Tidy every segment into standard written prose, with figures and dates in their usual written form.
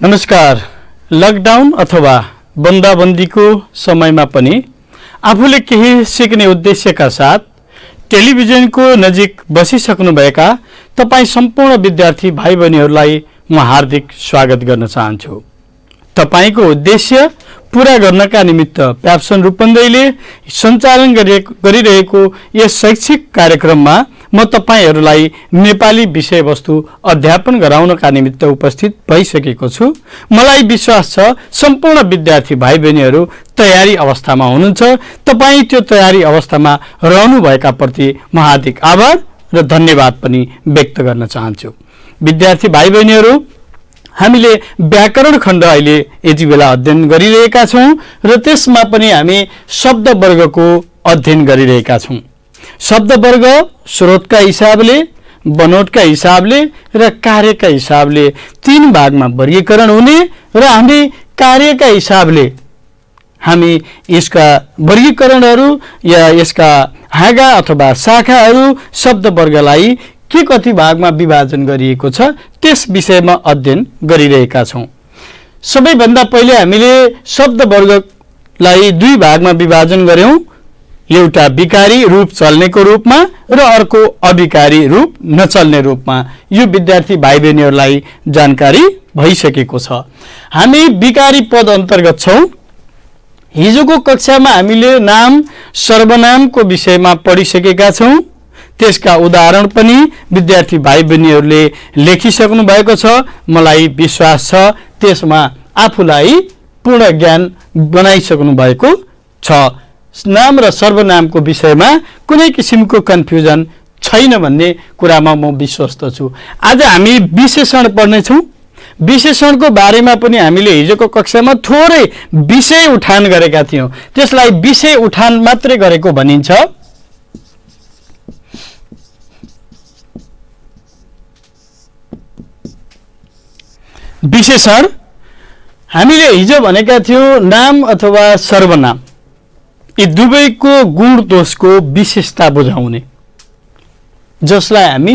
नमस्कार। लकडाउन अथवा बन्दाबन्दीको समयमा पनि आफूले केही सिक्ने उद्देश्यका साथ टेलिभिजनको नजिक बसिसक्नुभएका तपाईँ सम्पूर्ण विद्यार्थी भाइ बहिनीहरूलाई म हार्दिक स्वागत गर्न चाहन्छु। तपाईको उद्देश्य पूरा गर्नका निमित्त प्याप्सन रूपन्देहीले सञ्चालन गरिरहेको यस शैक्षिक कार्यक्रममा म तपाईहरूलाई नेपाली विषयवस्तु अध्यापन गराउनका निमित्त उपस्थित भइसकेको छु। मलाई विश्वास छ सम्पूर्ण विद्यार्थी भाइ बहिनीहरू तयारी अवस्थामा हुनुहुन्छ। तपाईँ त्यो तयारी अवस्थामा रहनुभएका प्रति म हार्दिक आभार र धन्यवाद पनि व्यक्त गर्न चाहन्छु। विद्यार्थी भाइ बहिनीहरू, हामीले व्याकरण खण्ड अहिले यति बेला अध्ययन गरिरहेका छौं र त्यसमा पनि हामी शब्द वर्गको अध्ययन गरिरहेका छौं। शब्द वर्ग स्रोतका हिसाबले, बनोटका हिसाबले र कार्यका हिसाबले तीन भागमा वर्गीकरण हुने र हामी कार्यका हिसाबले हामी यसका वर्गीकरणहरू या यसका हाँगा अथवा शाखाहरू शब्द वर्गलाई के कति भागमा विभाजन गरिएको छ त्यस विषयमा अध्ययन गरिरहेका छौं। सबैभन्दा पहिले हामीले शब्द वर्गलाई दुई भागमा विभाजन गर्यौं। एउटा विकारी रूप चल्नेको रूपमा र अर्को अविकारी रूप नचल्ने रूपमा। यो विद्यार्थी भाइ बहिनीहरूलाई जानकारी भइसकेको छ। हामी विकारी पद अन्तर्गत छौं। हिजोको कक्षामा हामीले नाम सर्वनामको विषयमा पढिसकेका छौं। त्यसका उदाहरण पनि विद्यार्थी भाइ बहिनीहरूले लेखिसक्नु भएको छ। मलाई विश्वास छ त्यसमा आफूलाई पूर्ण ज्ञान बनाइसक्नु भएको छ। नाम र सर्वनामको विषयमा कुनै किसिमको कन्फ्युजन छैन भन्ने कुरामा म विश्वस्त छु। आज हामी विशेषण पढ्नेछौँ। विशेषणको बारेमा पनि हामीले हिजोको कक्षामा थोरै विषय उठान गरेका थियौं। त्यसलाई विषय उठान मात्रै गरेको भनिन्छ। विशेषण हामीले हिजो भनेका थियौं नाम अथवा सर्वनाम यी दुवैको गुण दोषको विशेषता बुझाउने, जसलाई हामी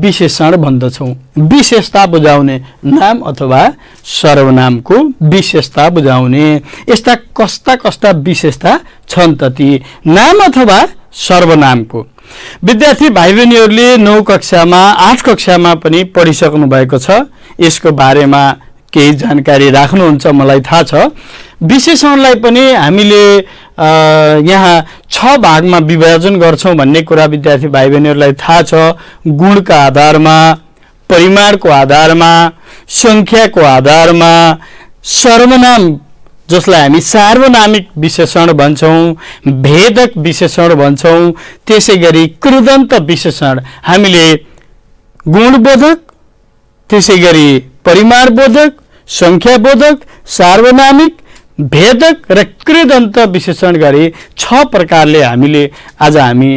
विशेषण भन्दछौं। विशेषता बुझाउने, नाम अथवा सर्वनामको विशेषता बुझाउने। यस्ता कस्ता कस्ता विशेषता छन् त ती नाम अथवा सर्वनामको। विद्यार्थी भाइ बहिनीहरूले 9 कक्षामा 8 कक्षामा पनि पढिसक्नु भएको छ। यसको बारेमा केही जानकारी राख्नुहुन्छ मलाई थाहा छ। विशेषणलाई पनि हामीले यहाँ 6 भागमा विभाजन गर्छौं भन्ने कुरा विद्यार्थी भाइ बहिनीहरूलाई थाहा छ। गुणका आधारमा, परिमाणको आधारमा, संख्याको आधारमा, सर्वनाम जसलाई हामी सार्वनामिक विशेषण भन्छौं, भेदक विशेषण भन्छौं, त्यसैगरी कृदन्त विशेषण हामीले गुणबोधक, त्यसैगरी परिमाणबोधक, संख्याबोधक, सार्वनामिक, भेदक र कृदन्त विशेषण गरी 6 प्रकारले आज हामी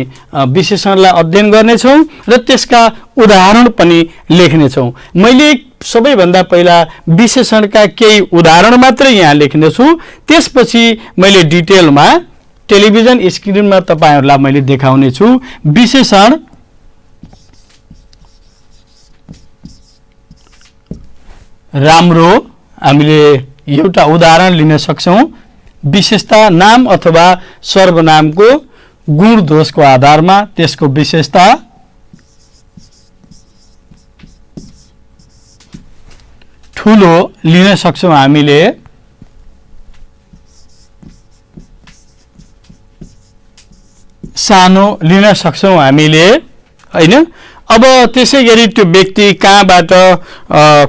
विशेषणलाई अध्ययन गर्नेछौं र त्यसका उदाहरण पनि लेख्नेछौं। मैले सबैभन्दा पहिला विशेषणका केही उदाहरण मात्रै यहाँ लेख्नेछु। त्यसपछि मैले डिटेलमा टेलिभिजन स्क्रिनमा तपाईहरुलाई मैले देखाउने छु। विशेषण राम्रो हामीले एउटा उदाहरण लिन सक्छौं। विशेषता नाम अथवा सर्वनामको गुण दोषको आधारमा त्यसको विशेषता। ठूलो लिन सक्छौं हामीले। सानो लिन सक्छौं हामीले, हैन। अब त्यसैगरी त्यो व्यक्ति कहाँबाट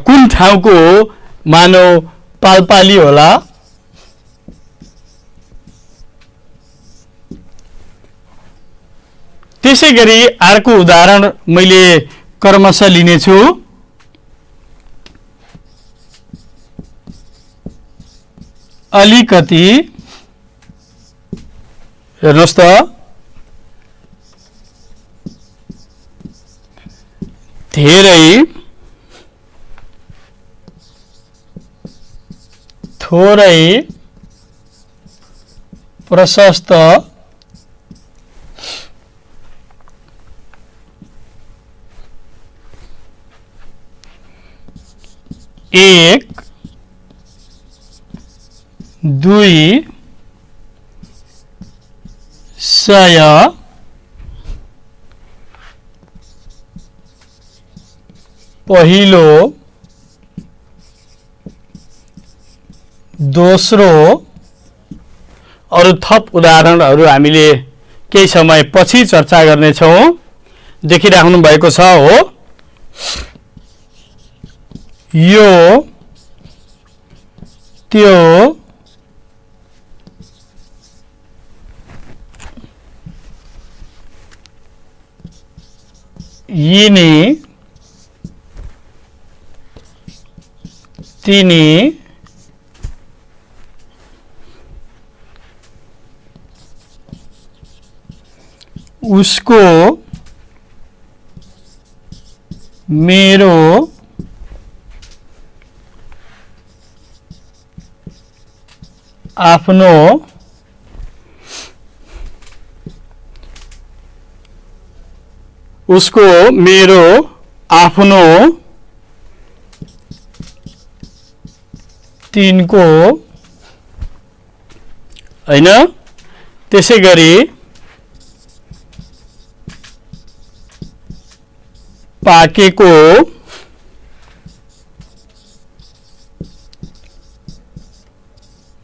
कुन ठाउँको हो, मानव पाल्पाली होला, त्यसैगरी अर्को उदाहरण मैले क्रमशः लिनेछु। अलिकति, हेर्नुहोस् त, धेरै, थोरै, प्रशस्त, एक, 200 पहिलो दोस्रो अरु थप उदाहरणहरू हामीले केही समय पछि चर्चा गर्नेछौँ। देखिराख्नु भएको छ हो, यो त्यो यिनी तिनी उसको मेरो आफ्नो उसको मेरो आफ्नो तिनको हैन। त्यसैगरी पाकेको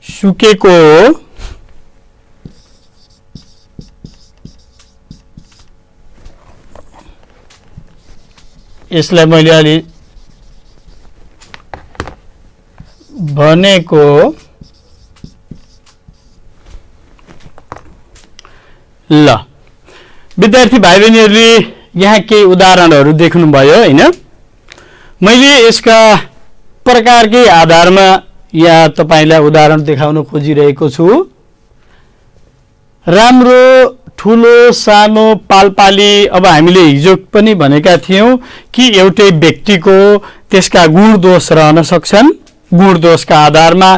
सुकेको यसलाई मैले अलि भनेको ल। विद्यार्थी भाइ बहिनीहरूले यहाँ केही उदाहरणहरू देख्नुभयो हैन। मैले यसका प्रकारकै आधारमा यहाँ तपाईलाई उदाहरण देखाउन खोजिरहेको छु। राम्रो ठुलो सानो पालपाली, अब हामीले हिजो पनि भनेका थियौं कि एउटै व्यक्तिको त्यसका गुण दोष रहन सक्छन्। गुण दोषका आधारमा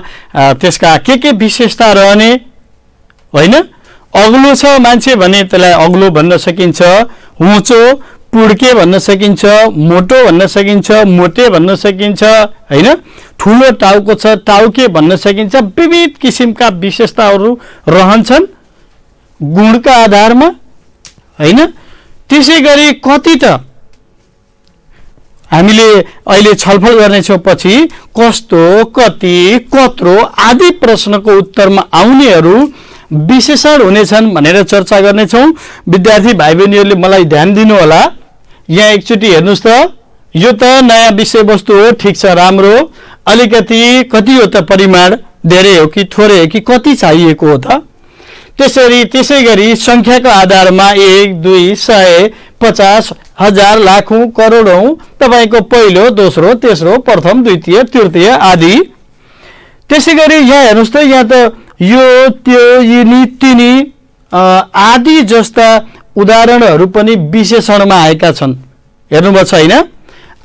त्यसका के विशेषता रहने हैन। अग्लो छ मान्छे भने त्यसलाई अग्लो भन्न सकिन्छ, होचो पुड्के भन्न सकिन्छ, मोटो भन्न सकिन्छ, मोटे भन्न सकिन्छ हैन। ठुलो टाउको छ टाउके भन्न सकिन्छ। विविध किसिमका विशेषताहरू रहन्छन् गुणका आधारमा हैन। त्यसैगरी कति त हामीले अहिले छलफल गर्नेछौँ पछि कस्तो कति कत्रो आदि प्रश्नको उत्तरमा आउनेहरू विशेषण हुनेछन् भनेर चर्चा गर्नेछौँ। विद्यार्थी भाइ बहिनीहरूले मलाई ध्यान दिनु होला। यहाँ एकचोटि हेर्नुस् त, यो त नयाँ विषयवस्तु हो, ठिक छ, राम्रो। अलिकति कति हो त परिमाण, धेरै हो कि थोरै हो कि कति चाहिएको हो त। त्यसैगरी संख्याको आधारमा 1 2 100 50 हजार लाखौं करोडौं तपाईको पहिलो दोस्रो तेस्रो प्रथम द्वितीय तृतीय आदि। त्यसैगरी यहाँ हेर्नुस् त, यहाँ त यो त्यो यिनी तिनी आदि जस्ता उदाहरणहरू पनि विशेषणमा आएका छन्। हेर्नुभयो छैन?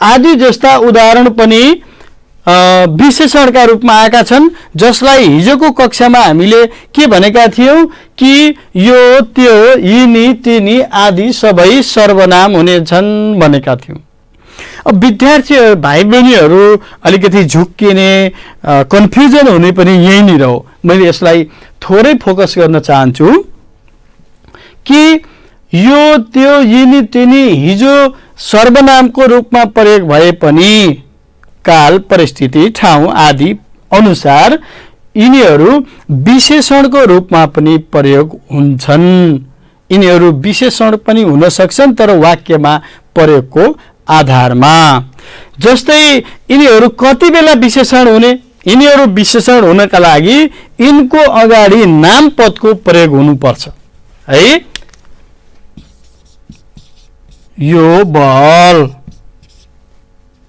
आदि जस्ता उदाहरण पनि विशेषणका रूपमा आएका छन्, जसलाई हिजोको कक्षामा हामीले के भनेका थियौं कि यो त्यो यिनी तिनी आदि सबै सर्वनाम हुनेछन् भनेका थियौं। अब विद्यार्थी भाइ बहिनीहरू अलिकति झुक्किने कन्फ्युजन हुने पनि यहीँनिर हो। मैले यसलाई थोरै फोकस गर्न चाहन्छु कि यो त्यो यिनी तिनी हिजो सर्वनामको रूपमा प्रयोग भए पनि काल परिस्थिति ठाउँ आदि अनुसार यिनीहरू विशेषणको रूपमा पनि प्रयोग हुन्छन्। यिनीहरू विशेषण पनि हुन सक्छन् तर वाक्यमा प्रयोगको आधारमा। जस्तै यिनीहरू कति बेला विशेषण हुने, यिनीहरू विशेषण हुनका लागि यिनको अगाडि नाम पदको प्रयोग हुनुपर्छ है। यो बल,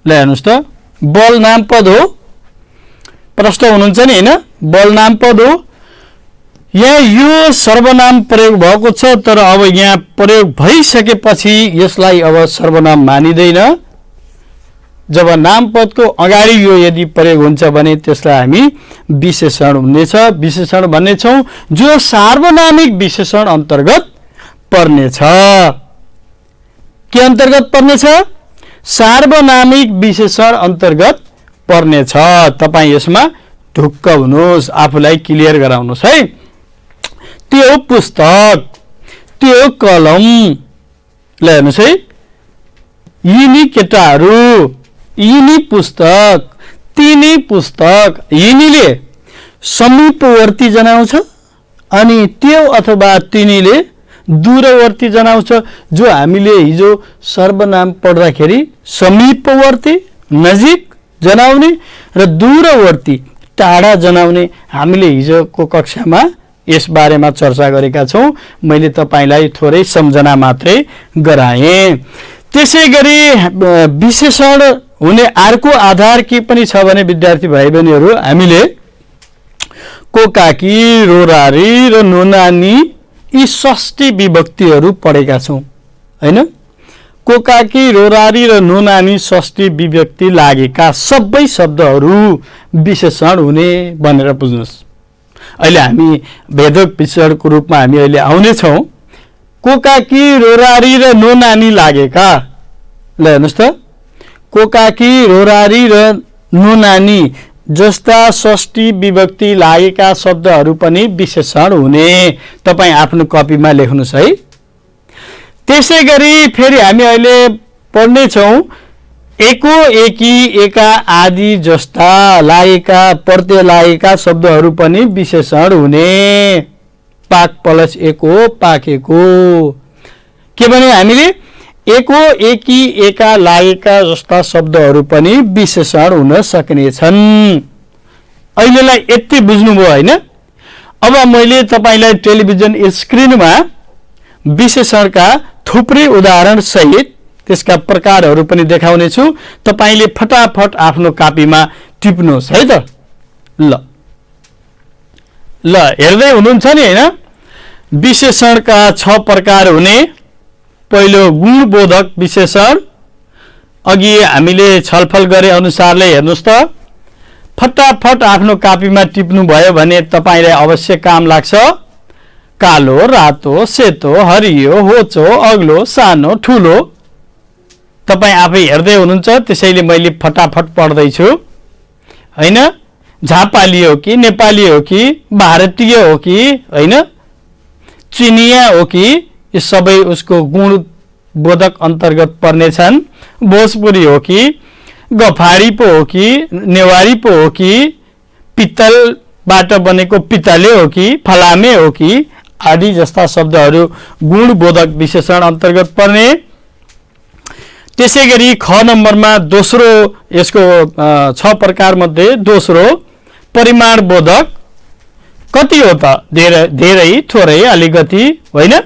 ल हेर्नुस् त, बल नाम पद हो। प्रश्न हुनुहुन्छ नि हैन, बल नाम पद हो। यहाँ यो सर्वनाम प्रयोग भएको छ तर अब यहाँ प्रयोग भइसकेपछि यसलाई अब सर्वनाम मानिदैन। जब नाम पदको अगाडि यो यदि प्रयोग हुन्छ भने त्यसलाई हामी विशेषण हुनेछ, विशेषण भन्नेछौँ, जो सार्वनामिक विशेषण अन्तर्गत पर्नेछ। के अन्तर्गत पर्नेछ? सार्वनामिक विशेषण अन्तर्गत पर्नेछ। तपाई यसमा ढुक्क हुनुहोस्, आफूलाई क्लियर गराउनुहोस् है। त्यो पुस्तक, त्यो कलम, ल हेर्नुहोस् है, यिनी केटाहरू, यिनी पुस्तक, तिनी पुस्तक, यिनीले समीपवर्ती जनाउँछ अनि त्यो अथवा तिनीले दूरवर्ती जनाउँछ। जो हामीले हिजो सर्वनाम पढ्दाखेरि समीपवर्ती नजिक जनाउने र दूरवर्ती टाढा जनाउने हामीले हिजोको कक्षामा यस बारेमा चर्चा गरेका छौँ। मैले तपाईलाई थोरै सम्झना मात्रै गराएँ। त्यसै गरी विशेषण हुने अर्को आधार के पनि छ भने विद्यार्थी भाइ बहिनीहरू, हामीले कोकाकी, रोरारी र नोनानी यी षष्ठी विभक्तिहरू पढेका छौँ हैन। कोकाकी, रोरारी र नोनानी षष्ठी विभक्ति लागेका सबै शब्दहरू विशेषण हुने भनेर बुझ्नुहोस्। अहिले हामी भेदक विशेषणको रूपमा हामी अहिले आउने छौँ। कोकाकी, रोरारी र नोनानी लागेका, ल हेर्नुहोस् त, कोकाकी, रोरारी र नोनानी जस्ता षष्ठी विभक्ति लागेका शब्दहरू पनि विशेषण हुने। तपाईँ आफ्नो कपीमा लेख्नुहोस् है। त्यसै गरी फेरि हामी अहिले पढ्ने छौँ एको, एकी, एका आदि जस्ता लागेका प्रत्यय लागेका शब्दहरू पनि विशेषण हुने। पाक प्लस एको, पाकेको। के भने हामीले एको, एकी, एका लागेका जस्ता शब्दहरू पनि विशेषण हुन सक्नेछन्। अहिलेलाई यति बुझ्नुभयो हैन। अब मैले तपाईलाई टेलिभिजन स्क्रिनमा विशेषणका थुप्रै उदाहरण सहित त्यसका प्रकारहरू पनि देखाउने छु। तपाईले फटाफट आफ्नो कपीमा टिप्नुहोस् है त। ल हेर्दै हुनुहुन्छ नि हैन। विशेषणका 6 प्रकार हुने। पहिलो गुणबोधक विशेषण, अघि हामीले छलफल गरे अनुसारले हेर्नुहोस् त। फटाफट आफ्नो कपीमा टिप्नु भयो भने तपाईलाई अवश्य काम लाग्छ। कालो, रातो, सेतो, हरियो, होचो, अग्लो, सानो, ठुलो। तपाईँ आफै हेर्दै हुनुहुन्छ, त्यसैले मैले फटाफट पढ्दैछु हैन। झापाली हो कि नेपाली हो कि भारतीय हो कि हैन, चिनिया हो कि, यी सबै उसको गुण बोधक अन्तर्गत पर्नेछन्। भोजपुरी हो कि, गफारी पो हो कि, नेवारी पो हो कि, पित्तलबाट बनेको पित्तले हो कि, फलामे हो कि आदि जस्ता शब्दहरू गुणबोधक विशेषण अन्तर्गत पर्ने। त्यसै गरी ख नम्बरमा दोस्रो, यसको 6 प्रकार मध्ये दोस्रो परिमाणबोधक। कति हो त? धेरै, थोरै, अलिकति होइन।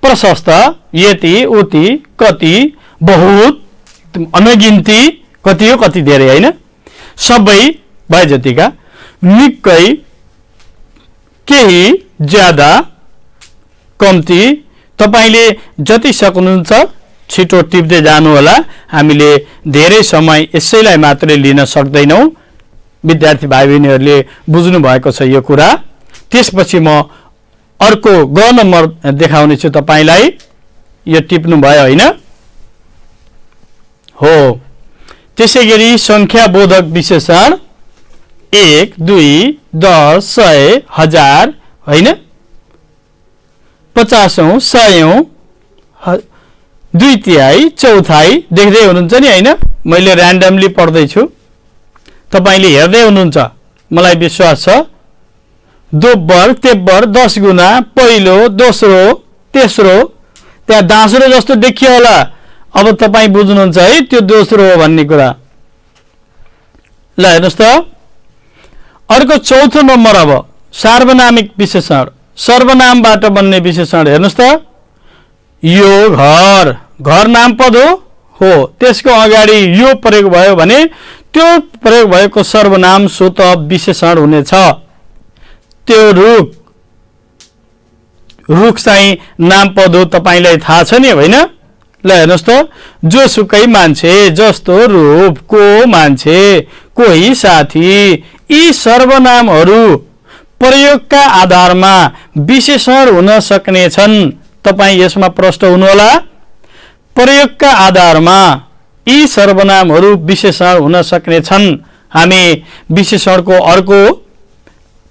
प्रशस्त, यति, उति, कति, बहुत, अनगिन्ती, कति हो कति धेरै होइन। सबै भए जतिका, निकै, केही, ज्यादा, कम्ती। तपाईले जति सक्नुहुन्छ छिटो टिप्दै जानु होला। हामीले धेरै समय यसैलाई मात्रै लिन सक्दैनौँ। विद्यार्थी भाइ बहिनीहरूले बुझ्नु भएको छ यो कुरा। त्यसपछि म अर्को ग नम्बर देखाउने छु तपाईलाई। यो टिप्नु भयो हैन? हो। त्यसै गरी संख्याबोधक विशेषण 1, 2, 10, 100, 1000 हैन, 50औं, 100औं, 2/3, 1/4 देख्दै हुनुहुन्छ नि हैन। मैले र्यान्डमली पढ्दैछु, तपाईले हेर्दै हुनुहुन्छ, मलाई विश्वास छ। दोब्बर, तेब्बर, 10 गुना, पहिलो, दोस्रो, तेस्रो, त्यहाँ दास्रो जस्तो देखियो होला। अब तपाई बुझ्नुहुन्छ है त्यो दोस्रो हो भन्ने कुरा। ल हेर्नुहोस् त, अर्को चौथो नम्बर अब सार्वनामिक विशेषण, सर्वनामबाट बन्ने विशेषण। हेर्नुहोस् त, यो घर, घर नामपद हो, त्यसको अगाडि यो प्रयोग भयो भने त्यो प्रयोग भएको सर्वनाम स्वत विशेषण हुनेछ। त्यो रुख, रुख चाहिँ नामपद हो, तपाईलाई थाहा छ नि होइन। ल हेर्नुहोस् त, जोसुकै मान्छे, जस्तो रूप, को मान्छे, कोही साथी, यी सर्वनामहरू प्रयोगका आधारमा विशेषण हुन सक्ने छन्। तपाईँ यसमा प्रश्न हुनुहोला। प्रयोगका आधारमा यी सर्वनामहरू विशेषण हुन सक्ने छन् हामी विशेषणको अर्को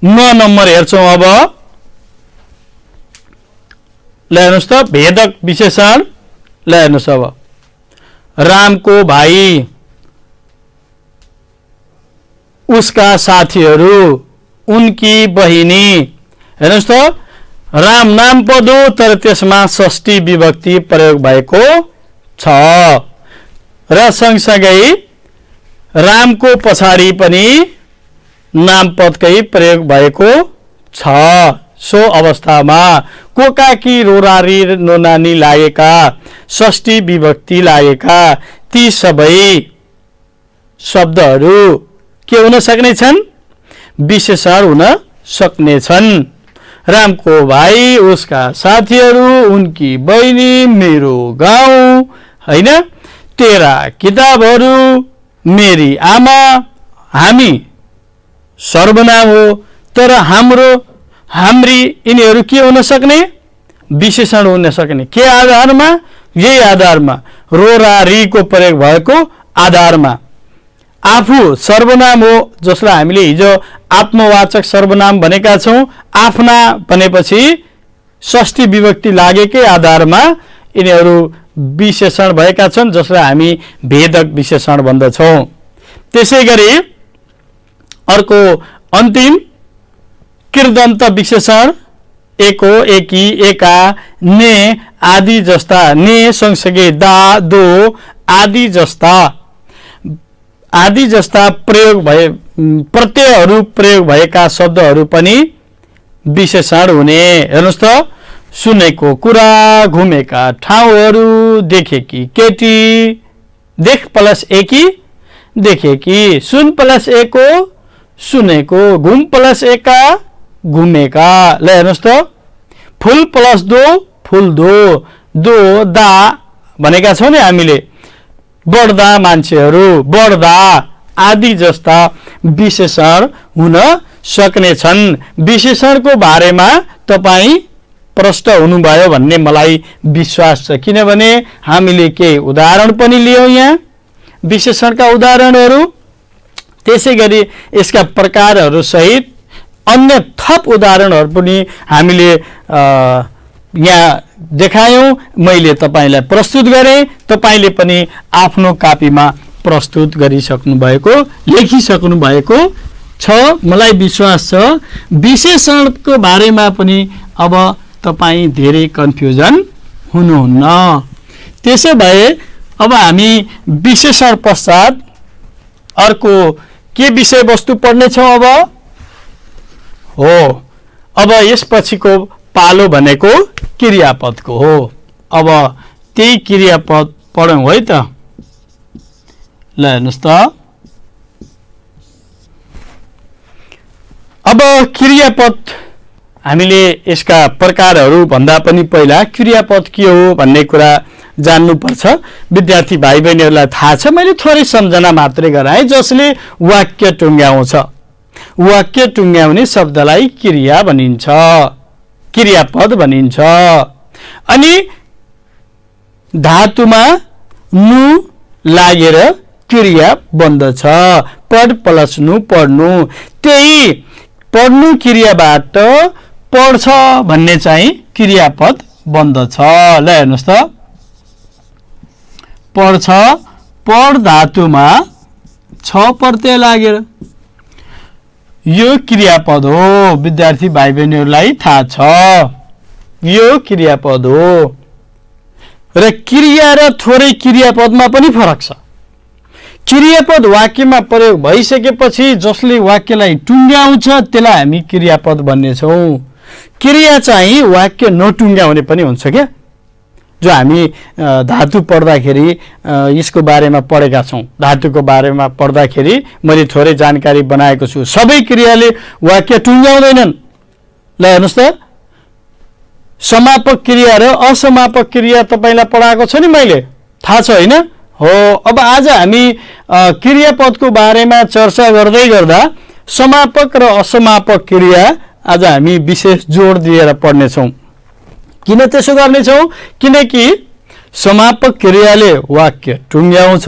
9 नम्बर हेर्छौं। अब ल हेर्नुस् त भेदक विशेषण। ल हेर्नुस् अब रामको भाइ, उसका साथीहरू, उनकी बहिनी। हेर्नुस् त राम नाम पद हो तर त्यसमा षष्ठी विभक्ति प्रयोग भएको छ र सँगसँगै रामको पछाडि पनि नामपदकै प्रयोग भएको छ। सो अवस्थामा कोकाकी रोरारी नोनानी लागेका षष्ठी विभक्ति लागेका ती सबै शब्दहरू के हुन सक्नेछन्? विशेषण हुन सक्नेछन्। रामको भाइ, उसका साथीहरू, उनकी बहिनी, मेरो गाउँ, हैन, तेरा किताबहरू, मेरी आमा, हामी सर्वनाम हो तर हाम्रो, हाम्री, यिनीहरू के हुन सक्ने? विशेषण हुन सक्ने। के आधारमा? यही आधारमा, रोरारीको प्रयोग भएको आधारमा। आफू सर्वनाम हो जसलाई हामीले हिजो आत्मवाचक सर्वनाम भनेका छौं। आफ्ना भनेपछि षष्ठी विभक्ति लागेकै आधारमा यिनीहरू विशेषण भएका छन् जसलाई हामी भेदक विशेषण भन्दछौं। त्यसैगरी अर्को अन्तिम कृदन्त विशेषण एको, एकी, एका, ने आदि जस्ता, ने सँगसँगै दा, दो आदि जस्ता प्रयोग भए प्रत्ययहरू प्रयोग भएका शब्दहरू पनि विशेषण हुने। हेर्नुस् त सुनेको कुरा, घुमेका ठाउँहरू, देखेकी केटी, देख प्लस एकी, देखेकी, सुन प्लस एको, सुनेको, घुम प्लस एका, घुमेका। ल हेर्नुस् त फूल प्लस दो, फूल दो दा भनेका छौं नि हामीले। बढ्दा मान्छेहरू, बढ्दा आदि जस्ता विशेषण हुन सक्ने छन्। विशेषणको बारेमा तपाई प्रश्न हुनुभयो भन्ने मलाई विश्वास छ, किनभने हामीले केही उदाहरण पनि लियौं यहाँ विशेषणका उदाहरणहरू। त्यसैगरी यसका प्रकारहरू सहित अन्य थप उदाहरणहरू पनि हामीले यहाँ देखायौं। मैले तपाईलाई प्रस्तुत गरेँ, तपाईले पनि आफ्नो कापीमा प्रस्तुत गरिसक्नु भएको, लेखिसक्नु भएको छ। मलाई विश्वास छ विशेषणको बारेमा पनि अब तपाई धेरै कन्फ्युजन हुनुहुन्न। त्यसो भए अब हामी विशेषण पश्चात अर्को के विषय वस्तु पढ्ने छौं? अब यसपछिको पालो भनेको क्रियापदको हो। अब त्यही क्रियापद पढौं है त। ल हेर्नुस् त अब क्रियापद हामीले यसका प्रकारहरू भन्दा पनि पहिला क्रियापद के हो भन्ने कुरा जान्नुपर्छ। विद्यार्थी भाइ बहिनीहरूलाई थाहा छ, मैले थोरै सम्झना मात्रै गराएँ। जसले वाक्य टुङ्ग्याउँछ, वाक्य टुङ्ग्याउने शब्दलाई क्रिया भनिन्छ, क्रियापद भनिन्छ। अनि धातुमा नु लागेर क्रिया बन्दछ। पढ प्लस नु, पढ्नु। त्यही पढ्नु क्रियाबाट पढ्छ भन्ने चाहिँ क्रियापद बन्दछ। ल हेर्नुस् त पढ्छ, पढ धातुमा छ प्रत्यय लागेर यो क्रियापद हो। विद्यार्थी भाइ बहिनीहरूलाई थाहा छ यो क्रियापद हो। र क्रिया र थोरै क्रियापदमा पनि फरक छ। क्रियापद वाक्यमा प्रयोग भइसकेपछि जसले वाक्यलाई टुङ्ग्याउँछ त्यसलाई हामी क्रियापद भन्नेछौं। क्रिया चाहिँ वाक्य नटुङ्ग्याउने पनि हुन्छ क्या। जो हामी धातु पढ्दाखेरि यसको बारेमा पढेका छौं। धातुको बारेमा पढ्दाखेरि मैले थोरै जानकारी बनाएको छु। सबै क्रियाले वाक्य टुङ्ग्याउँदैनन्। ल हेर्नुस् त समापक क्रिया र असमापक क्रिया तपाईलाई पढाएको छ नि मैले, थाहा छ हैन? हो। अब आज हामी क्रियापदको बारेमा चर्चा गर्दै गर्दा समापक र असमापक क्रिया आज हामी विशेष जोड दिएर पढ्ने छौं। किन त्यसो गर्ने छौं? किनकि समापक क्रियाले वाक्य टुङ्ग्याउँछ,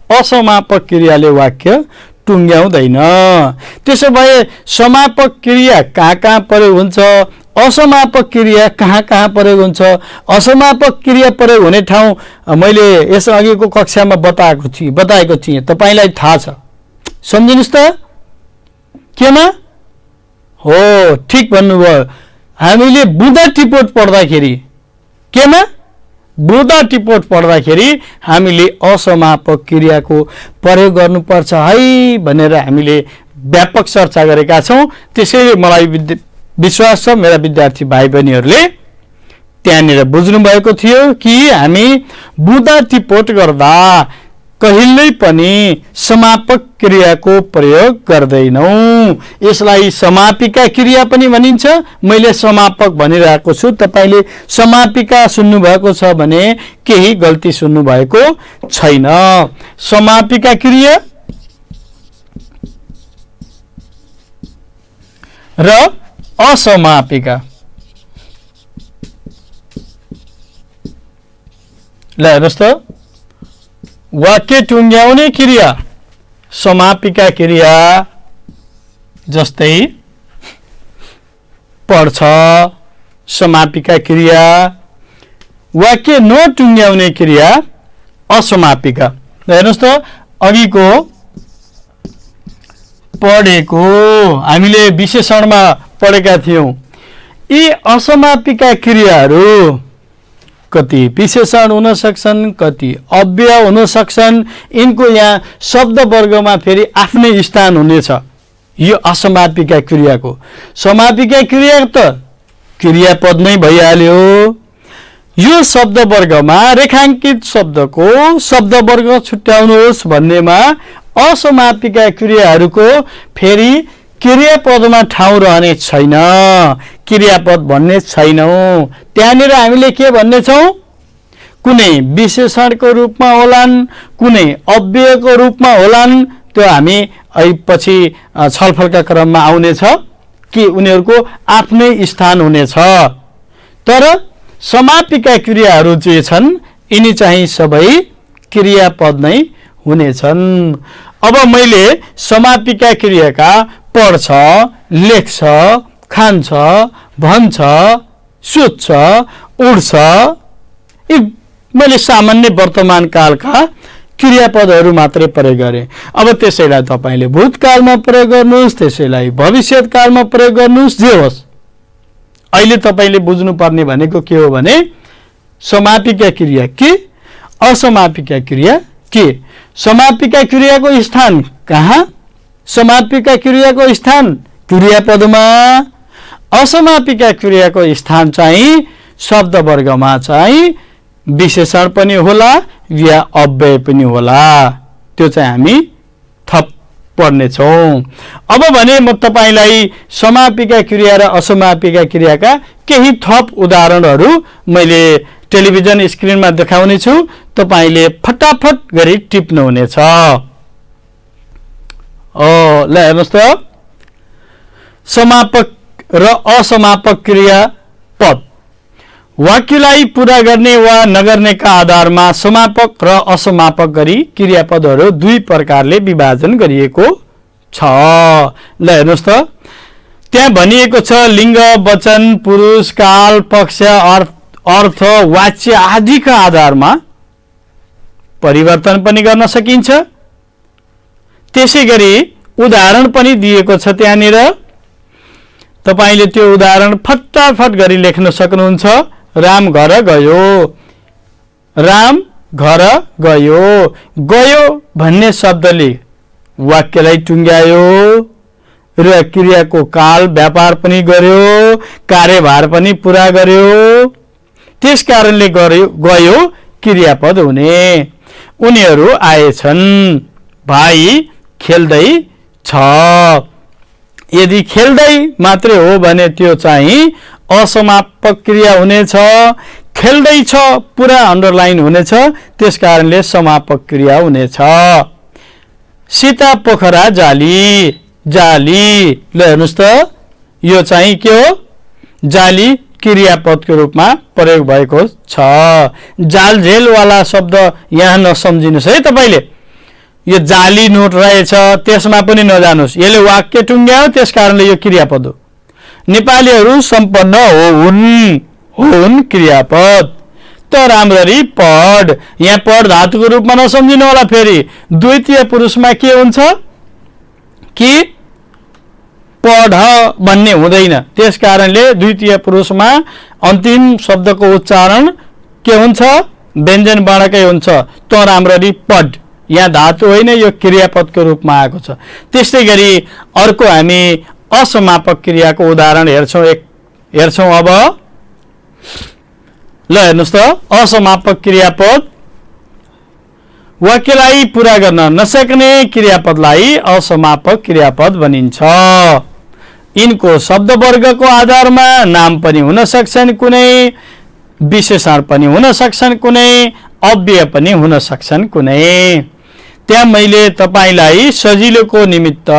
असमापक क्रियाले वाक्य टुङ्ग्याउँदैन। त्यसो भए समापक क्रिया कहाँ कहाँ प्रयोग हुन्छ, असमापक क्रिया कहाँ कहाँ प्रयोग हुन्छ। असमापक क्रिया प्रयोग हुने ठाउँ मैले यस अघिको कक्षामा बताएको थिएँ, तपाईलाई थाहा छ। सम्झिनुस् त केमा हो? ठिक भन्नुभयो। हामीले बुँदा टिपोट पढ्दाखेरि केमा? बुँदा टिपोट पढ्दाखेरि हामीले असमापक क्रियाको प्रयोग गर्नुपर्छ है भनेर हामीले व्यापक चर्चा गरेका छौँ। त्यसैले मलाई विश्वास छ मेरा विद्यार्थी भाइ बहिनीहरूले त्यहाँनिर बुझ्नु भएको थियो कि हामी बुँदा टिपोट गर्दा कहिल्यै पनि समापक क्रियाको प्रयोग गर्दैनौँ। यसलाई समापिका क्रिया पनि भनिन्छ। मैले समापक भनिरहेको छु, तपाईले समापिका सुन्नुभएको छ भने केही गल्ती सुन्नुभएको छैन। समापिका क्रिया र असमापिका। ल हेर्नुहोस् त, वाक्य टुङ्ग्याउने क्रिया समापिका क्रिया जस्तै पढ्छ, समापिका क्रिया। वाक्य नटुङ्ग्याउने क्रिया असमापिका। हेर्नुहोस् त, अघिको पढेको हामीले विशेषणमा पढेका थियौं। यी असमापिका क्रियाहरू कति विशेषण हुन सक्छन्, कति अव्यय हुन सक्छन्। यिनको यहाँ शब्द वर्गमा फेरि आफ्नै स्थान हुनेछ। यो असमापिका क्रियाको। समापिका क्रिया त क्रियापद नै भइहाल्यो। यो शब्द वर्गमा रेखाङ्कित शब्दको शब्द वर्ग छुट्याउनुहोस् भन्नेमा असमापिका क्रियाहरूको फेरि क्रियापदमा ठाउँ रहने छैन, क्रियापद भन्ने छैनौं। त्यहाँनिर हामीले के भन्ने छौं? कुनै विशेषणको रूपमा होलान्, कुनै अव्ययको रूपमा होलान्। त्यो हामी पछि छलफलका क्रममा आउनेछ कि उनीहरूको आफ्नै स्थान हुनेछ। तर समापिका क्रियाहरू जे छन् यिनी चाहिँ सबै क्रियापद नै हुनेछन्। अब मैले समापिका क्रियाका पढ्छ, लेख्छ, खान्छ, भन्छ, सुत्छ, उड्छ, यी मैले सामान्य वर्तमान कालका क्रियापदहरू मात्रै प्रयोग गरेँ। अब त्यसैलाई तपाईले भूतकालमा प्रयोग गर्नुहोस्, त्यसैलाई भविष्यकालमा प्रयोग गर्नुहोस्, जे होस्। अहिले तपाईले बुझ्नुपर्ने भनेको के हो भने समापिका क्रिया के, असमापिका क्रिया के। समापिका क्रियाको स्थान कहाँ? समापिका क्रियाको स्थान क्रियापदमा। असमापिका क्रियाको स्थान चाहिँ शब्द वर्गमा चाहिँ विशेषण पनि होला या अव्यय पनि होला। त्यो चाहिँ हामी थप पढ्नेछौँ। अब भने म तपाईलाई समापिका क्रिया र असमापिका क्रियाका केही थप उदाहरणहरू मैले टेलिभिजन स्क्रिनमा देखाउने छु। तपाईले फटाफट गरी टिप्नुहुनेछ। ल हेर्नुहोस् त, समापक र असमापक क्रियापद। वाक्यलाई पूरा गर्ने वा नगर्नेका आधारमा समापक र असमापक गरी क्रियापदहरू दुई प्रकारले विभाजन गरिएको छ। ल हेर्नुहोस् त, त्यहाँ भनिएको छ लिङ्ग, वचन, पुरुष, काल, पक्ष, अर्थ, वाच्य आदिका आधारमा परिवर्तन पनि गर्न सकिन्छ। त्यसै गरी उदाहरण पनि दिएको छ त्यहाँनिर। तपाईले त्यो उदाहरण फटाफट गरी लेख्न सक्नुहुन्छ। राम घर गयो, राम घर गयो। गयो भन्ने शब्दले वाक्यलाई टुङ्ग्यायो र क्रियाको काल व्यापार पनि गर्यो, कार्यभार पनि पूरा गर्यो। त्यस कारणले गयो क्रियापद हुने। उनीहरू आएछन्। भाइ खेल्दै छ। यदि खेल्दै मात्रै हो भने त्यो चाहिँ असमापक क्रिया हुनेछ। खेल्दै छ पुरा अन्डरलाइन हुनेछ, त्यस कारणले समापक क्रिया हुनेछ। सीता पोखरा जाली, जाली। ल हेर्नुहोस् त, यो चाहिँ के हो? जाली क्रियापदको रूपमा प्रयोग भएको छ। जालझेल वाला शब्द यहाँ नसम्झिनुहोस् है। तपाईले यो जाली नोट रहेछ त्यसमा पनि नजानुस्, यसले वाक्य टुङ्ग्यायो, त्यस कारणले यो क्रियापद हो। नेपालीहरू सम्पन्न हुन् क्रियापद। त राम्ररी पढ, यहाँ पढ धातुको रूपमा नसम्झिनु होला। फेरि द्वितीय पुरुषमा के हुन्छ कि पढ भन्ने हुँदैन, त्यस कारणले द्वितीय पुरुषमा अन्तिम शब्दको उच्चारण के हुन्छ, व्यञ्जन वर्णकै हुन्छ। त राम्ररी पढ, यहाँ धातु होइन, यो क्रियापदको रूपमा आएको छ। त्यस्तै गरी अर्को हामी असमापक क्रियाको उदाहरण हेर्छौं अब। ल हेर्नुस् त, असमापक क्रियापद वाक्यलाई पूरा गर्न नसक्ने क्रियापदलाई असमापक क्रियापद भनिन्छ। यिनको शब्दवर्गको आधारमा नाम पनि हुन सक्छन् कुनै, विशेषण पनि हुन सक्छन् कुनै, अव्यय पनि हुन सक्छन् कुनै। त्यहाँ मैले तपाईलाई सजिलोको निमित्त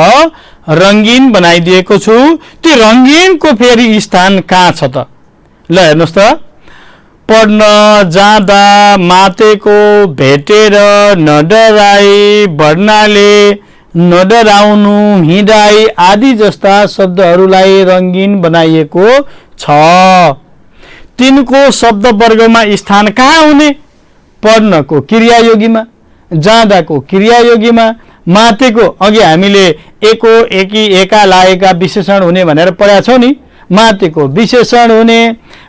रंगीन बनाइदिएको छु। त्यो रंगीनको फेरि स्थान कहाँ छ त? ल हेर्नुस् त, पढ्न जाँदा मातेको भेटेर नडराई, बढ्नाले नडराउनु, हिँडाई आदि जस्ता शब्दहरूलाई रंगीन बनाइएको छ। तिनको शब्दवर्गमा स्थान कहाँ हुने? पढ्नको क्रियायोगीमा, जाँदाको क्रियायोगीमा, मातेको अघि हामीले एको, एकी, एका लागेका विशेषण हुने भनेर पढाएको छौं नि, मातेको विशेषण हुने,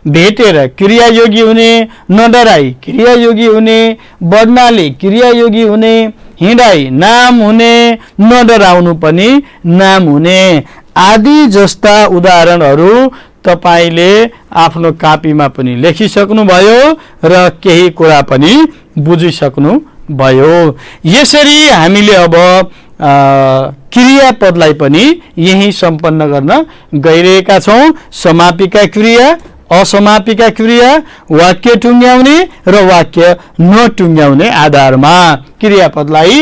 भेटेर क्रियायोगी हुने, नडराई क्रियायोगी हुने, बढ्नाले क्रियायोगी हुने, हिँडाई नाम हुने, नडराउनु पनि नाम हुने आदि जस्ता उदाहरणहरू तपाईले आफ्नो कापीमा पनि लेखिसक्नु भयो र केही कुरा पनि बुझिसक्नु भयो। यसरी हामीले अब क्रियापदलाई पनि यही सम्पन्न गर्न गइरहेका छौं। समापिका क्रिया, असमापिका क्रिया, वाक्य टुङ्ग्याउने र वाक्य नटुङ्ग्याउने आधारमा क्रियापदलाई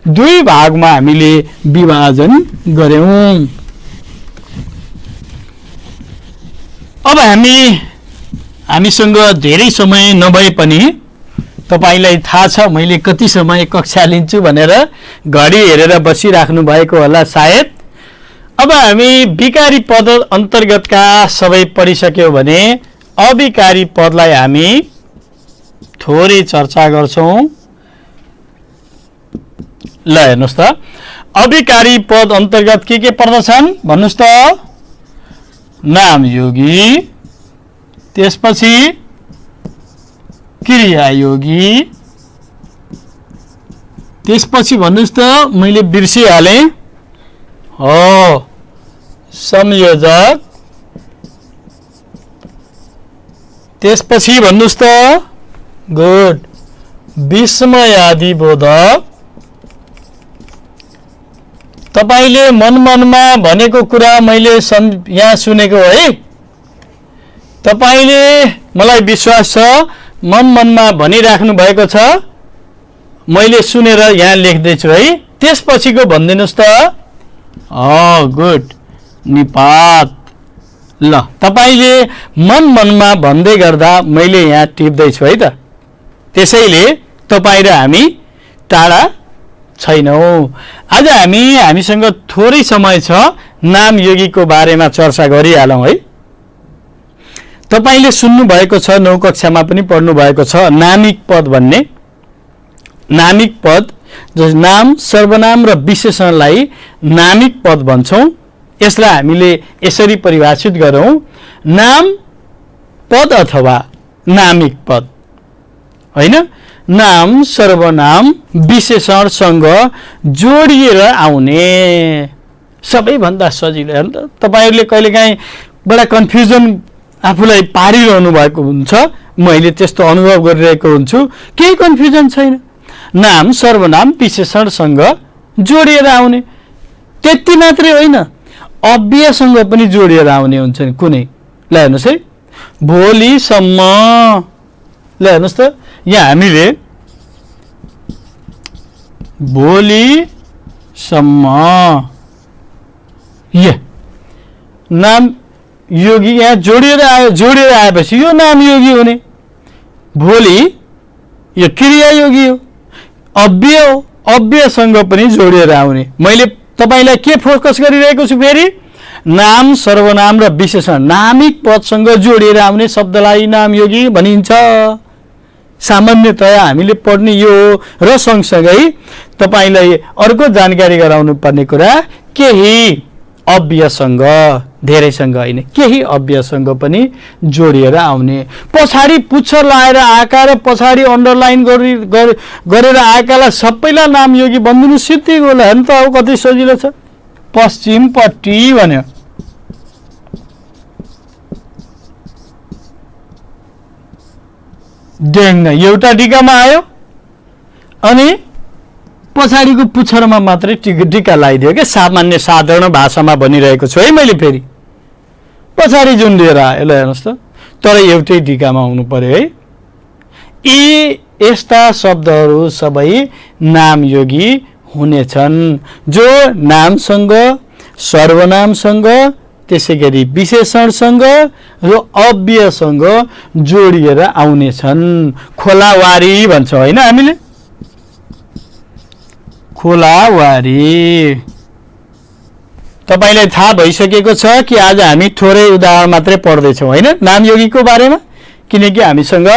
दुई भागमा हामीले विभाजन गर्यौं। अब हामीसँग धेरै समय नभए पनि तपाईलाई थाहा छ मैले कति समय कक्षा लिन्छु भनेर घडी हेरेर बसिराख्नु भएको होला सायद। अब हामी विकारी पद अन्तर्गतका सबै पढिसक्यौं भने अविकारी पदलाई हामी थोरै चर्चा गर्छौं। ल हेर्नुस् त, अविकारी पद अन्तर्गत के पर्दछन् भन्नुस् त? नामयोगी, त्यसपछि क्रियायोगी, त्यसपछि भन्नुस् त, मैले बिर्सिहाले हो, संयोजक, त्यसपछि भन्नुस् त, गुड, विस्मयादिबोधक। तपाईले मनमा भनेको कुरा मैले यहाँ सुनेको है, तपाईले मलाई विश्वास छ मनमा भनिराख्नु भएको छ, मैले सुनेर यहाँ लेख्दैछु है। त्यसपछिको भनिदिनुस् त, गुड, निपात। ल तपाईले मनमा भन्दै गर्दा मैले यहाँ टिप्दैछु है त, त्यसैले तपाईँ र हामी टाढा छैनौं। आज हामीसँग थोरै समय छ, नामयोगीको बारेमा चर्चा गरिहालौं है। तपाईले सुन्नु भएको छ, 9 कक्षामा पनि पढ्नु भएको छ, नामिक पद भन्ने। नामिक पद जस नाम, सर्वनाम र विशेषणलाई नामिक पद भन्छौं। यसलाई हामीले यसरी परिभाषित गरौं, नाम पद अथवा नामिक पद हैन। नाम सर्वनाम विशेषणसँग जोडिएर आउने सबैभन्दा सजिलो। हेर्नु त, तपाईहरुले कहिलेकाहीँ बडा कन्फ्युजन आफूलाई पारिरहनु भएको हुन्छ, मैले त्यस्तो अनुभव गरिरहेको हुन्छु। केही कन्फ्युजन छैन, नाम सर्वनाम विशेषणसँग जोडिएर आउने। त्यति मात्रै होइन, अव्ययसँग पनि जोडिएर आउने हुन्छ कुनै। ल हेर्नुस् है, भोलिसम्म। ल हेर्नुस् त, यहाँ हामीले भोलिसम्म नाम योगी यहाँ जोडिएर आएपछि यो नाम योगी हुने। भोलि यो क्रियायोगी हो, अव्यय हो, अव्ययसँग पनि जोडिएर आउने। मैले तपाईलाई के फोकस गरिरहेको छु फेरि, नाम सर्वनाम र विशेषण नामिक पदसँग जोडिएर आउने शब्दलाई नामयोगी भनिन्छ। सामान्यतया हामीले पढ्ने यो र सँगसँगै तपाईलाई अर्को जानकारी गराउनु पर्ने कुरा, केही अव्ययसँग, धेरैसँग होइन, केही अव्ययसँग पनि जोडिएर आउने। पछाडि पुच्छ लाएर आएका र पछाडि अन्डरलाइन गरेर आएकालाई सबैलाई नामयोगी भनिदिनु सिद्धिको होला नि त। अब कति सजिलो छ। पश्चिमपट्टि भन्यो, डेङ्ग एउटा टीकामा आयो अनि पछाडिको पुच्छरमा मात्रै टीका लगाइदियो के। सामान्य साधारण भाषामा भनिरहेको छु है मैले, फेरि पछाडि जुन लिएर आयो ल हेर्नुहोस् त, तर एउटै टीकामा हुनु पर्यो है। यी यस्ता शब्दहरू सबै नामयोगी हुनेछन् जो नामसँग, सर्वनामसँग, त्यसै गरी विशेषणसँग र अव्ययसँग जोडिएर आउनेछन्। खोलावारी भन्छ होइन हामीले, खोलावारी। तपाईलाई थाहा भइसकेको छ कि आज हामी थोरै उदाहरण मात्रै पढ्दैछौँ होइन नामयोगीको बारेमा, किनकि हामीसँग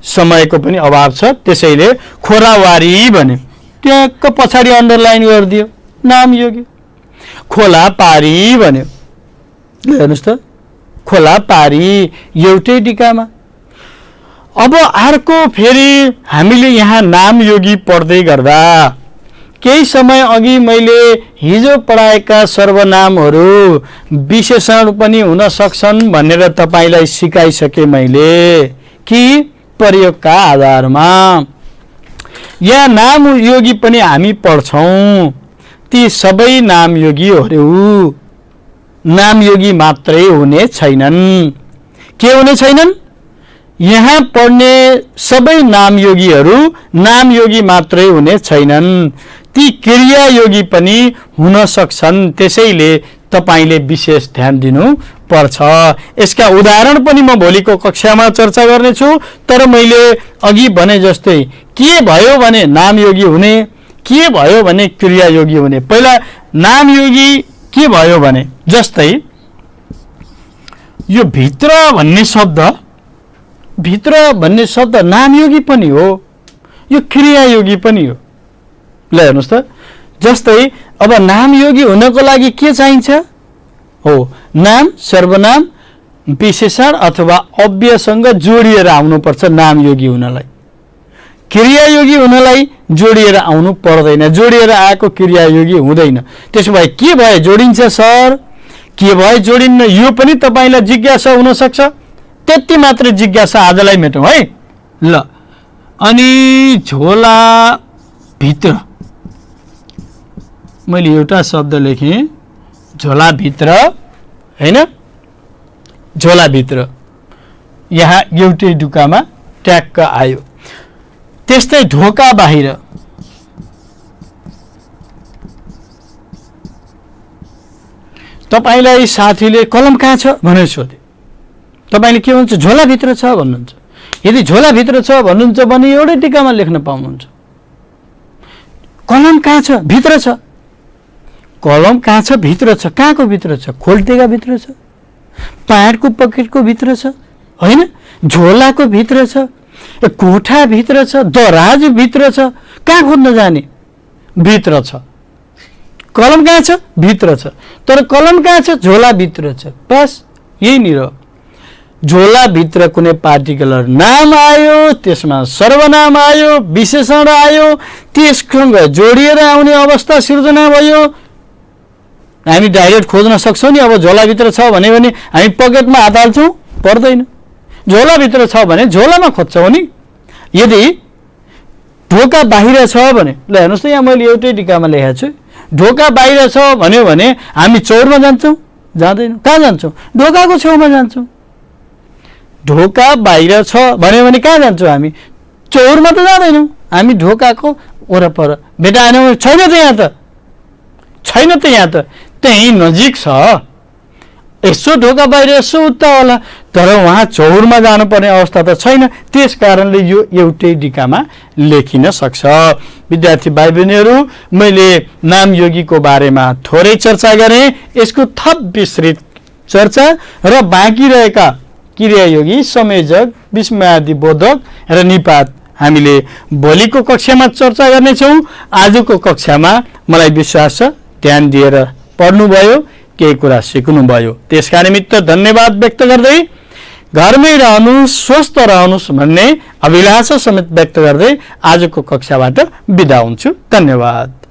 समयको पनि अभाव छ। त्यसैले खोलावारी भन्यो, ट्याक्क पछाडि अन्डरलाइन गरिदियो नामयोगी। खोलापारी भन्यो, हेर्नुहोस् त, खोलापारी एउटै टीकामा। अब अर्को फेरि हामीले यहाँ नामयोगी पढ्दै गर्दा केही समय अघि मैले हिजो पढाएका सर्वनामहरू विशेषण पनि हुन सक्छन् भनेर तपाईलाई सिकाइसके मैले कि प्रयोगका आधारमा। यहाँ नामयोगी पनि हामी पढ्छौँ। ती सबै नामयोगीहरू नामयोगी मात्रै हुने छैनन्। के हुने छैनन्? यहाँ पढ्ने सबै नामयोगीहरू नामयोगी मात्रै हुने छैनन्, ती क्रियायोगी पनि हुन सक्छन्। त्यसैले तपाईले विशेष ध्यान दिनु पर्छ। यसका उदाहरण पनि म भोलिको कक्षामा चर्चा गर्नेछु। तर मैले अघि भने जस्तै के भयो भने नामयोगी हुने, के भयो भने क्रियायोगी हुने। पहिला नामयोगी के भयो भने, जस्तै यो भित्र भन्ने शब्द, भित्र भन्ने शब्द नामयोगी पनि हो, यो क्रियायोगी पनि हो। ल हेर्नुहोस् त, जस्तै अब नामयोगी हुनको लागि के चाहिन्छ? हो, नाम, सर्वनाम, विशेषण अथवा अव्ययसँग जोडिएर आउनुपर्छ नामयोगी हुनलाई। क्रियायोगी हुनलाई जोडिएर आउनु पर्दैन, जोडिएर आएको क्रियायोगी हुँदैन। त्यसो भए के भए जोडिन्छ सर, के भए जोडिन्न, यो पनि तपाईलाई जिज्ञासा हुन सक्छ। त्यति मात्र जिज्ञासा आजलाई मेटौँ है। ल, अनि झोला भित्र मैले एउटा शब्द लेखेँ, झोला भित्र हैन, झोला भित्र यहाँ एउटै ढुकामा ट्याक्क आयो। त्यस्तै ढोका बाहिर, तपाईलाई साथीले कलम कहाँ छ भनेर सोधे, तपाईले के भन्छ? झोला भित्र छ भन्नुहुन्छ। यदि झोला भित्र छ भन्नुहुन्छ भने एउटै टीकामा लेख्न पाउनुहुन्छ। कलम कहाँ छ? भित्र छ। कलम कहाँ छ? भित्र छ। कहाँको भित्र छ? खोल्टेका भित्र छ, प्यान्टको पकेटको भित्र छ होइन, झोलाको भित्र छ, कोठा भित्र छ, दराज भित्र छ। कहाँ खोज्न जाने? भित्र छ। कलम कहाँ छ? भित्र छ। तर कलम कहाँ छ? झोला भित्र छ। बस यही नि हो। झोला भित्र कुनै पार्टिकुलर नाम आयो, त्यसमा सर्वनाम आयो, विशेषण आयो, त्यससँग जोडिएर आउने अवस्था सिर्जना भयो। हामी डाइरेक्ट खोज्न सक्छौँ नि। अब झोलाभित्र छ भने हामी पकेटमा हात हाल्छौँ? पर्दैन। झोलाभित्र छ भने झोलामा खोज्छौँ नि। यदि ढोका बाहिर छ भने, ल हेर्नुहोस् त, यहाँ मैले एउटै टीकामा लेखेको छु। ढोका बाहिर छ भन्यो भने हामी चौरमा जान्छौँ? जाँदैनौँ। कहाँ जान्छौँ? ढोकाको छेउमा जान्छौँ। ढोका बाहिर छ भन्यो भने कहाँ जान्छौँ हामी? चौरमा त जाँदैनौँ, हामी ढोकाको वरपर। बेटा आएन, छैन त यहाँ, त छैन त यहाँ, त त्यहीँ नजिक छ। यसो ढोका बाहिर, यसो उता होला, तर वहाँ चौरमा जानुपर्ने अवस्था त छैन। त्यस कारणले यो एउटै टीकामा लेखिन सक्छ। विद्यार्थी भाइ बहिनीहरू, मैले नामयोगीको बारेमा थोरै चर्चा गरेँ। यसको थप विस्तृत चर्चा र बाँकी रहेका क्रियायोगी, संयोजक, विस्मयादि बोधक र निपात हामीले भोलिको कक्षामा चर्चा गर्नेछौँ। आजको कक्षामा मलाई विश्वास छ ध्यान दिएर पढ्नुभयो, केही कुरा सिक्नुभयो। त्यसका निमित्त धन्यवाद व्यक्त गर्दै घरमै रहनुहोस्, स्वस्थ रहनुहोस् भन्ने अभिलाषा समेत व्यक्त गर्दै आजको कक्षाबाट बिदा हुन्छु। धन्यवाद।